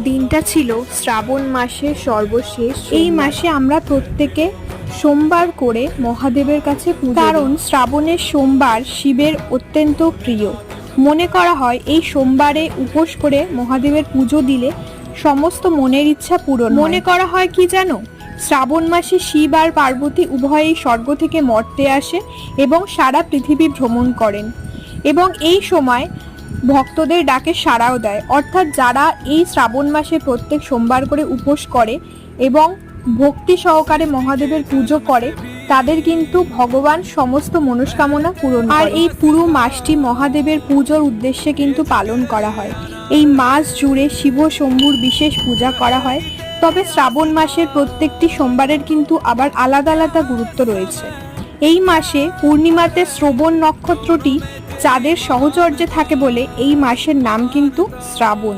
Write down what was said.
দিনটা ছিল শ্রাবণ মাসের সর্বশেষ। এই মাসে আমরা প্রত্যেকে সোমবার করে মহাদেবের কাছে পূজা, কারণ শ্রাবণের সোমবার শিবের অত্যন্ত প্রিয়। মনে করা হয় এই সোমবারে উপোস করে মহাদেবের পুজো দিলে সমস্ত মনের ইচ্ছা পূরণ। মনে করা হয় কি জানো, শ্রাবণ মাসে শিব আর পার্বতী উভয়েই স্বর্গ থেকে মর্তে আসে এবং সারা পৃথিবী ভ্রমণ করেন, এবং এই সময় ভক্তদের ডাকে সাড়াও দেয়। অর্থাৎ যারা এই শ্রাবণ মাসে প্রত্যেক সোমবার করে উপোস করে এবং ভক্তি সহকারে মহাদেবের পুজো করে, তাদের কিন্তু ভগবান সমস্ত মনস্কামনা পূরণ করেন। আর এই পুরো মাসটি মহাদেবের পুজোর উদ্দেশ্যে কিন্তু পালন করা হয়। এই মাস জুড়ে শিব শম্ভুর বিশেষ পূজা করা হয়। তবে শ্রাবণ মাসের প্রত্যেকটি সোমবারের কিন্তু আবার আলাদা আলাদা গুরুত্ব রয়েছে। এই মাসে পূর্ণিমাতে শ্রবণ নক্ষত্রটি চাঁদের সহচর্যে থাকে বলে এই মাসের নাম কিন্তু শ্রাবণ।